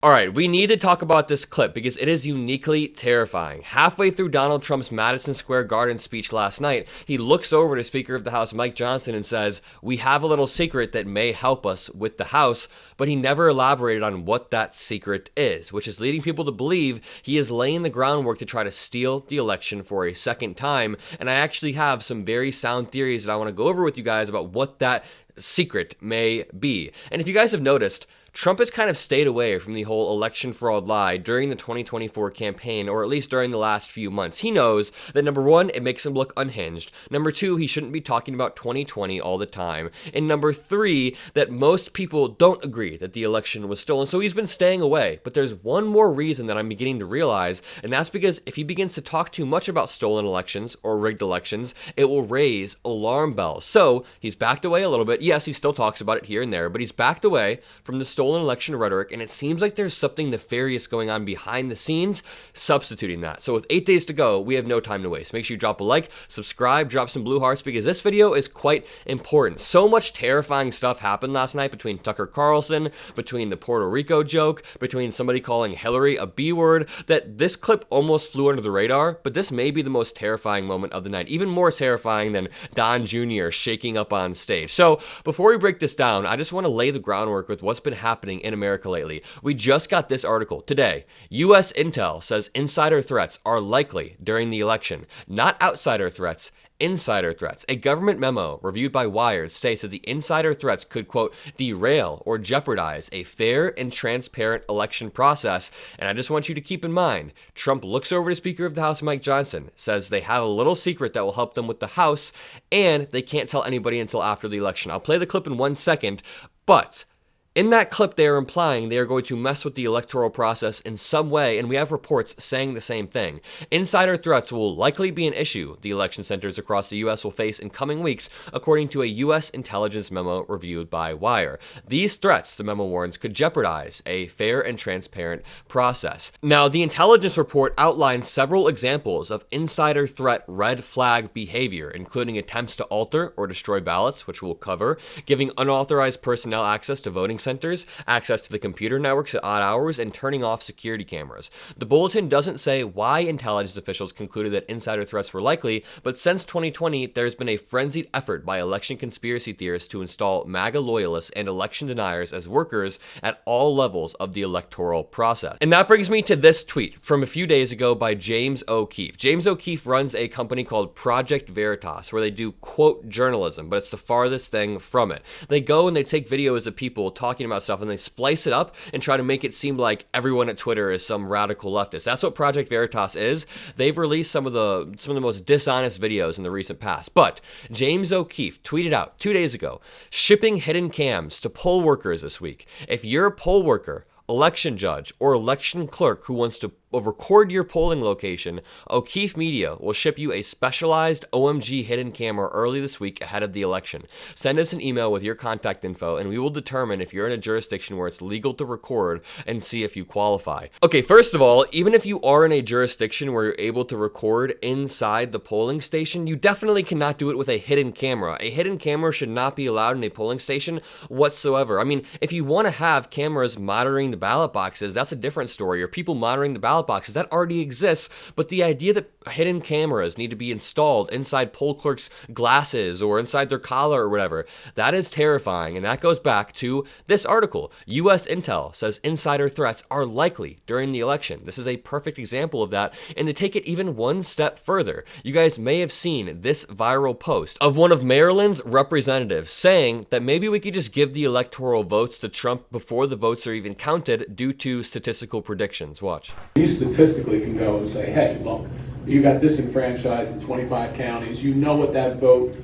Alright, we need to talk about this clip because it is uniquely terrifying. Halfway through Donald Trump's Madison Square Garden speech last night, he looks over to Speaker of the House Mike Johnson and says, "We have a little secret that may help us with the House," but he never elaborated on what that secret is, which is leading people to believe he is laying the groundwork to try to steal the election for a second time. And I actually have some very sound theories that I want to go over with you guys about what that secret may be. And if you guys have noticed, Trump has kind of stayed away from the whole election fraud lie during the 2024 campaign, or at least during the last few months. He knows that number one, it makes him look unhinged. Number two, he shouldn't be talking about 2020 all the time. And number three, that most people don't agree that the election was stolen. So he's been staying away. But there's one more reason that I'm beginning to realize, and that's because if he begins to talk too much about stolen elections or rigged elections, it will raise alarm bells. So he's backed away a little bit. Yes, he still talks about it here and there, but he's backed away from the stolen election rhetoric, and it seems like there's something nefarious going on behind the scenes substituting that. So with 8 days to go, we have no time to waste. Make sure you drop a like, subscribe, drop some blue hearts, because this video is quite important. So much terrifying stuff happened last night between Tucker Carlson, between the Puerto Rico joke, between somebody calling Hillary a B word, that this clip almost flew under the radar, but this may be the most terrifying moment of the night, even more terrifying than Don Jr. shaking up on stage. So before we break this down, I just want to lay the groundwork with what's been happening in America lately. We just got this article today. U.S. intel says insider threats are likely during the election. Not outsider threats, insider threats. A government memo reviewed by Wired states that the insider threats could, quote, derail or jeopardize a fair and transparent election process. And I just want you to keep in mind, Trump looks over to Speaker of the House Mike Johnson, says they have a little secret that will help them with the House, and they can't tell anybody until after the election. I'll play the clip in 1 second, but in that clip, they are implying they are going to mess with the electoral process in some way, and we have reports saying the same thing. Insider threats will likely be an issue the election centers across the U.S. will face in coming weeks, according to a U.S. intelligence memo reviewed by Wire. These threats, the memo warns, could jeopardize a fair and transparent process. Now, the intelligence report outlines several examples of insider threat red flag behavior, including attempts to alter or destroy ballots, which we'll cover, giving unauthorized personnel access to voting centers, access to the computer networks at odd hours, and turning off security cameras. The bulletin doesn't say why intelligence officials concluded that insider threats were likely, but since 2020, there's been a frenzied effort by election conspiracy theorists to install MAGA loyalists and election deniers as workers at all levels of the electoral process. And that brings me to this tweet from a few days ago by James O'Keefe. James O'Keefe runs a company called Project Veritas, where they do quote journalism, but it's the farthest thing from it. They go and they take videos of people talking about stuff and they splice it up and try to make it seem like everyone at Twitter is some radical leftist. That's what Project Veritas is. They've released some of the most dishonest videos in the recent past. But James O'Keefe tweeted out 2 days ago, shipping hidden cams to poll workers this week. If you're a poll worker, election judge, or election clerk who wants to record your polling location, O'Keefe Media will ship you a specialized OMG hidden camera early this week ahead of the election. Send us an email with your contact info and we will determine if you're in a jurisdiction where it's legal to record and see if you qualify. Okay, first of all, even if you are in a jurisdiction where you're able to record inside the polling station, you definitely cannot do it with a hidden camera. A hidden camera should not be allowed in a polling station whatsoever. I mean, if you want to have cameras monitoring the ballot boxes, that's a different story, or people monitoring the ballot boxes, that already exists. But the idea that hidden cameras need to be installed inside poll clerks' glasses or inside their collar or whatever, that is terrifying. And that goes back to this article. U.S. intel says insider threats are likely during the election. This is a perfect example of that. And to take it even one step further, you guys may have seen this viral post of one of Maryland's representatives saying that maybe we could just give the electoral votes to Trump before the votes are even counted due to statistical predictions. Watch. You statistically can go and say, hey, look, you got disenfranchised in 25 counties. You know what that vote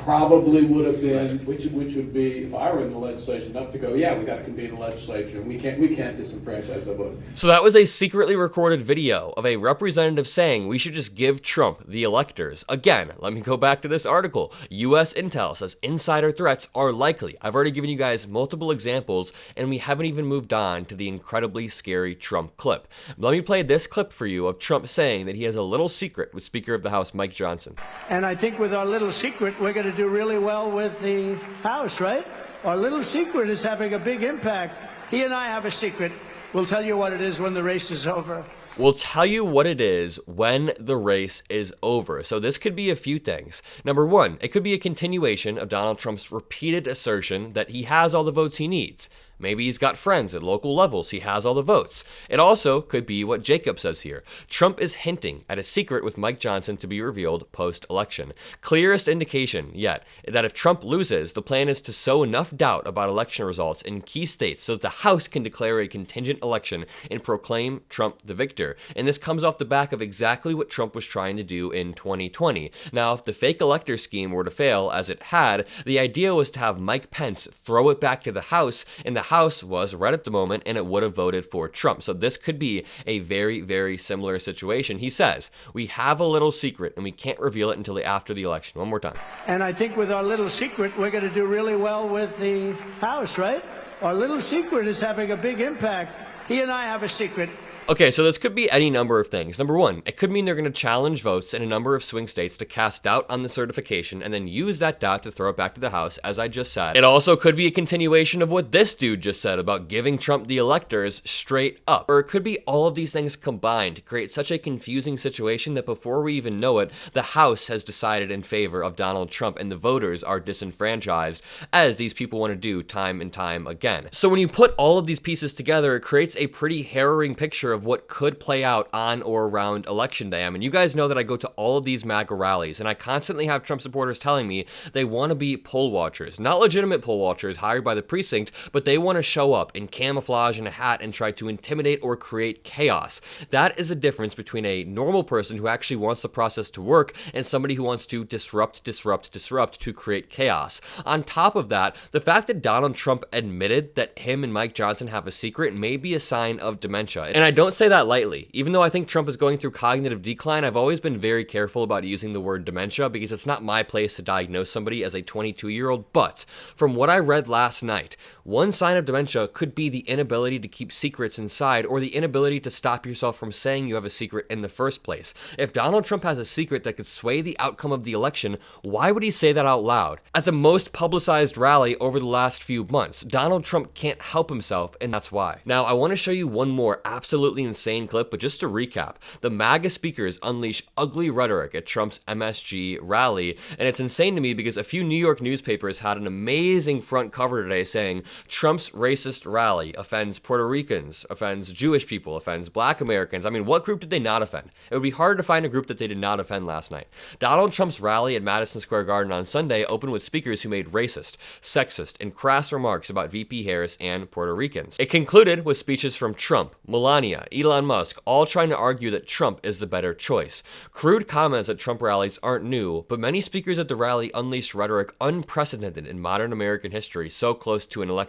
probably would have been, which would be, if I were in the legislature, enough to go, yeah, we got to convene the legislature, and we can't disenfranchise that vote. So that was a secretly recorded video of a representative saying we should just give Trump the electors. Again, let me go back to this article. U.S. intel says insider threats are likely. I've already given you guys multiple examples, and we haven't even moved on to the incredibly scary Trump clip. Let me play this clip for you of Trump saying that he has a little secret with Speaker of the House Mike Johnson. And I think with our little secret, we're going to do really well with the House, right? Our little secret is having a big impact. He and I have a secret. We'll tell you what it is when the race is over. We'll tell you what it is when the race is over. So this could be a few things. Number one, it could be a continuation of Donald Trump's repeated assertion that he has all the votes he needs. Maybe he's got friends at local levels. He has all the votes. It also could be what Jacob says here. Trump is hinting at a secret with Mike Johnson to be revealed post-election. Clearest indication yet that if Trump loses, the plan is to sow enough doubt about election results in key states so that the House can declare a contingent election and proclaim Trump the victor. And this comes off the back of exactly what Trump was trying to do in 2020. Now, if the fake elector scheme were to fail, as it had, the idea was to have Mike Pence throw it back to the House, and the House was red at the moment, and it would have voted for Trump. So this could be a very, very similar situation. He says, we have a little secret, and we can't reveal it until after the election. One more time. And I think with our little secret, we're going to do really well with the House, right? Our little secret is having a big impact. He and I have a secret. Okay, so this could be any number of things. Number one, it could mean they're going to challenge votes in a number of swing states to cast doubt on the certification and then use that doubt to throw it back to the House, as I just said. It also could be a continuation of what this dude just said about giving Trump the electors straight up. Or it could be all of these things combined to create such a confusing situation that before we even know it, the House has decided in favor of Donald Trump and the voters are disenfranchised, as these people want to do time and time again. So when you put all of these pieces together, it creates a pretty harrowing picture of what could play out on or around Election Day. I mean, you guys know that I go to all of these MAGA rallies, and I constantly have Trump supporters telling me they want to be poll watchers. Not legitimate poll watchers hired by the precinct, but they want to show up in camouflage and a hat and try to intimidate or create chaos. That is a difference between a normal person who actually wants the process to work and somebody who wants to disrupt to create chaos. On top of that, the fact that Donald Trump admitted that him and Mike Johnson have a secret may be a sign of dementia. And I don't say that lightly. Even though I think Trump is going through cognitive decline, I've always been very careful about using the word dementia because it's not my place to diagnose somebody as a 22-year-old. But from what I read last night, one sign of dementia could be the inability to keep secrets inside or the inability to stop yourself from saying you have a secret in the first place. If Donald Trump has a secret that could sway the outcome of the election, why would he say that out loud? At the most publicized rally over the last few months, Donald Trump can't help himself, and that's why. Now, I want to show you one more absolutely insane clip, but just to recap, the MAGA speakers unleash ugly rhetoric at Trump's MSG rally, and it's insane to me because a few New York newspapers had an amazing front cover today saying, Trump's racist rally offends Puerto Ricans, offends Jewish people, offends Black Americans. I mean, what group did they not offend? It would be hard to find a group that they did not offend last night. Donald Trump's rally at Madison Square Garden on Sunday opened with speakers who made racist, sexist, and crass remarks about VP Harris and Puerto Ricans. It concluded with speeches from Trump, Melania, Elon Musk, all trying to argue that Trump is the better choice. Crude comments at Trump rallies aren't new, but many speakers at the rally unleashed rhetoric unprecedented in modern American history so close to an election.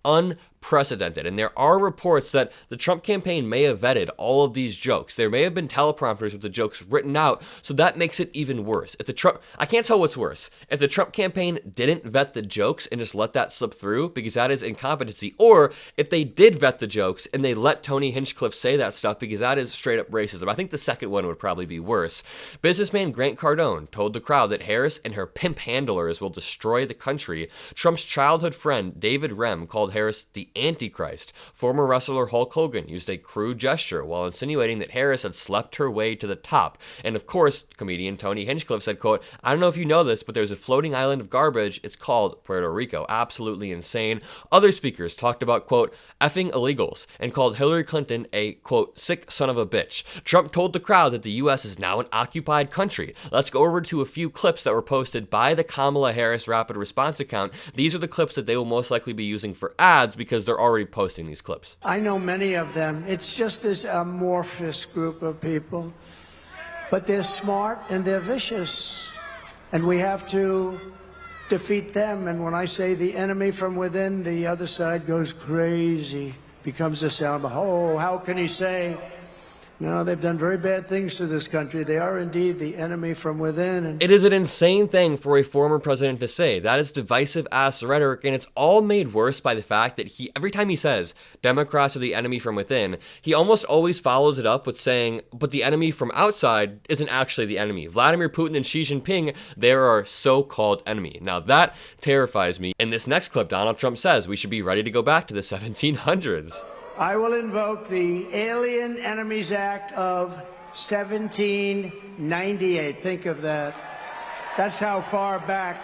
Unprecedented. And there are reports that the Trump campaign may have vetted all of these jokes. There may have been teleprompters with the jokes written out, so that makes it even worse. I can't tell what's worse. If the Trump campaign didn't vet the jokes and just let that slip through because that is incompetency, or if they did vet the jokes and they let Tony Hinchcliffe say that stuff because that is straight up racism. I think the second one would probably be worse. Businessman Grant Cardone told the crowd that Harris and her pimp handlers will destroy the country. Trump's childhood friend David Rem called Harris the Antichrist. Former wrestler Hulk Hogan used a crude gesture while insinuating that Harris had slept her way to the top. And of course, comedian Tony Hinchcliffe said, quote, I don't know if you know this, but there's a floating island of garbage. It's called Puerto Rico. Absolutely insane. Other speakers talked about, quote, effing illegals and called Hillary Clinton a, quote, sick son of a bitch. Trump told the crowd that the U.S. is now an occupied country. Let's go over to a few clips that were posted by the Kamala Harris Rapid Response account. These are the clips that they will most likely be using for ads because they're already posting these clips. I know many of them. It's just this amorphous group of people. But they're smart and they're vicious. And we have to defeat them. And when I say the enemy from within, the other side goes crazy, becomes a sound. Oh, how can he say? No, they've done very bad things to this country. They are indeed the enemy from within. It is an insane thing for a former president to say. That is divisive ass rhetoric, and it's all made worse by the fact that every time he says Democrats are the enemy from within, he almost always follows it up with saying, but the enemy from outside isn't actually the enemy. Vladimir Putin and Xi Jinping, they're our so-called enemy. Now that terrifies me. In this next clip, Donald Trump says we should be ready to go back to the 1700s. I will invoke the Alien Enemies Act of 1798. Think of that. That's how far back.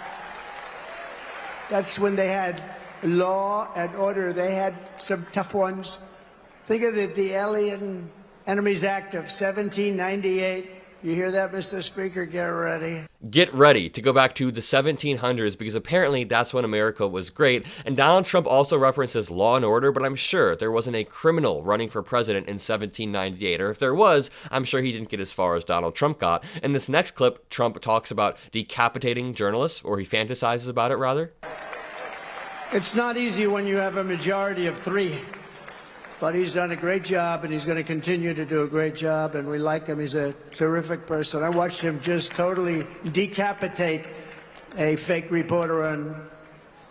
That's when they had law and order. They had some tough ones. Think of the Alien Enemies Act of 1798. You hear that, Mr. Speaker? Get ready. Get ready to go back to the 1700s, because apparently that's when America was great. And Donald Trump also references law and order, but I'm sure there wasn't a criminal running for president in 1798. Or if there was, I'm sure he didn't get as far as Donald Trump got. In this next clip, Trump talks about decapitating journalists, or he fantasizes about it, rather. It's not easy when you have a majority of 3. But he's done a great job, and he's going to continue to do a great job, and we like him. He's a terrific person. I watched him just totally decapitate a fake reporter on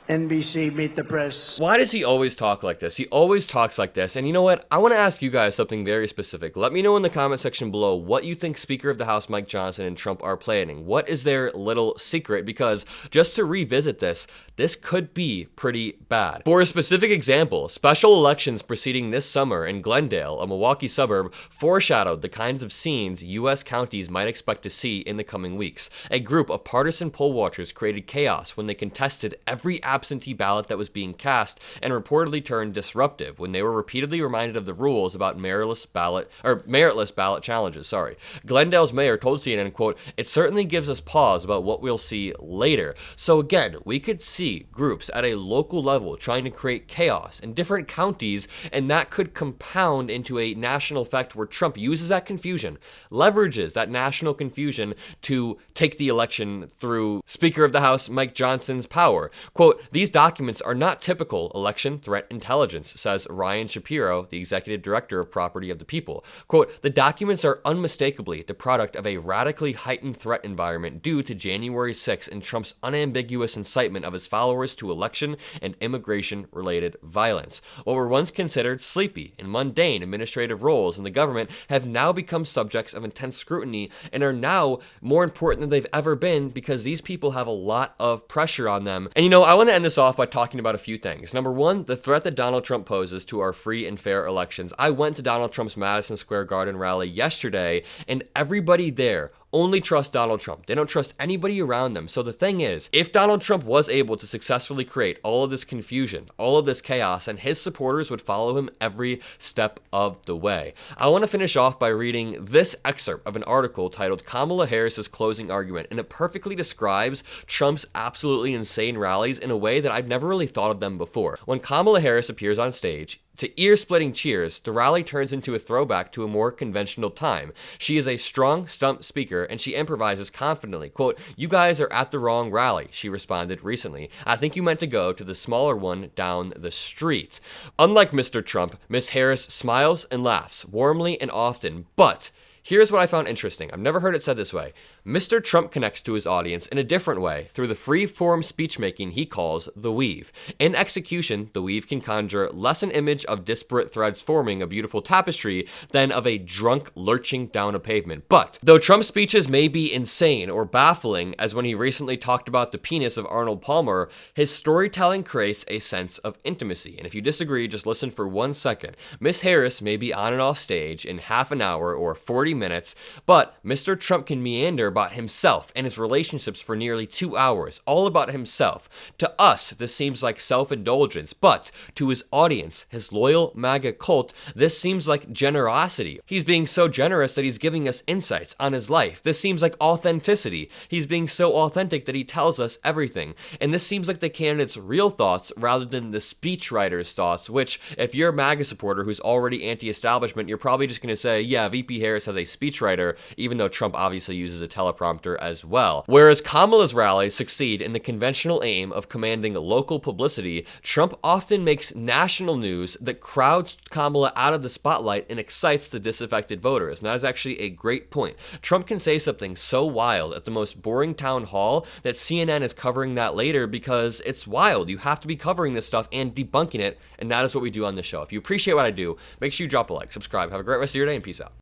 NBC, Meet the Press. Why does he always talk like this? He always talks like this. And you know what? I want to ask you guys something very specific. Let me know in the comment section below what you think Speaker of the House Mike Johnson and Trump are planning. What is their little secret? Because just to revisit this could be pretty bad. For a specific example, special elections proceeding this summer in Glendale, a Milwaukee suburb, foreshadowed the kinds of scenes U.S. counties might expect to see in the coming weeks. A group of partisan poll watchers created chaos when they contested every absentee ballot that was being cast, and reportedly turned disruptive when they were repeatedly reminded of the rules about meritless ballot challenges. Glendale's mayor told CNN, quote, "It certainly gives us pause about what we'll see later." So again, we could see groups at a local level trying to create chaos in different counties, and that could compound into a national effect where Trump uses that confusion, leverages that national confusion to take the election through Speaker of the House Mike Johnson's power. Quote, "These documents are not typical election threat intelligence," says Ryan Shapiro, the executive director of Property of the People. Quote, "The documents are unmistakably the product of a radically heightened threat environment due to January 6 and Trump's unambiguous incitement of his followers to election and immigration-related violence. What were once considered sleepy and mundane administrative roles in the government have now become subjects of intense scrutiny and are now more important than they've ever been because these people have a lot of pressure on them." And you know, I want to end this off by talking about a few things. Number one, the threat that Donald Trump poses to our free and fair elections. I went to Donald Trump's Madison Square Garden rally yesterday, and everybody there only trust Donald Trump. They don't trust anybody around them. So the thing is, if Donald Trump was able to successfully create all of this confusion, all of this chaos, and his supporters would follow him every step of the way. I want to finish off by reading this excerpt of an article titled "Kamala Harris's Closing Argument," and it perfectly describes Trump's absolutely insane rallies in a way that I've never really thought of them before. When Kamala Harris appears on stage, to ear-splitting cheers, the rally turns into a throwback to a more conventional time. She is a strong stump speaker, and she improvises confidently. Quote, "You guys are at the wrong rally," she responded recently. "I think you meant to go to the smaller one down the street." Unlike Mr. Trump, Miss Harris smiles and laughs, warmly and often, but here's what I found interesting. I've never heard it said this way. Mr. Trump connects to his audience in a different way through the free-form speech-making he calls the weave. In execution, the weave can conjure less an image of disparate threads forming a beautiful tapestry than of a drunk lurching down a pavement. But though Trump's speeches may be insane or baffling, as when he recently talked about the penis of Arnold Palmer, his storytelling creates a sense of intimacy. And if you disagree, just listen for 1 second. Miss Harris may be on and off stage in half an hour or 40 minutes, but Mr. Trump can meander about himself and his relationships for nearly 2 hours, all about himself. To us, this seems like self-indulgence, but to his audience, his loyal MAGA cult, this seems like generosity. He's being so generous that he's giving us insights on his life. This seems like authenticity. He's being so authentic that he tells us everything. And this seems like the candidate's real thoughts rather than the speechwriter's thoughts, which, if you're a MAGA supporter who's already anti-establishment, you're probably just going to say, yeah, VP Harris has a speechwriter, even though Trump obviously uses a teleprompter as well. Whereas Kamala's rallies succeed in the conventional aim of commanding local publicity, Trump often makes national news that crowds Kamala out of the spotlight and excites the disaffected voters. And that is actually a great point. Trump can say something so wild at the most boring town hall that CNN is covering that later because it's wild. You have to be covering this stuff and debunking it, and that is what we do on this show. If you appreciate what I do, make sure you drop a like, subscribe, have a great rest of your day, and peace out.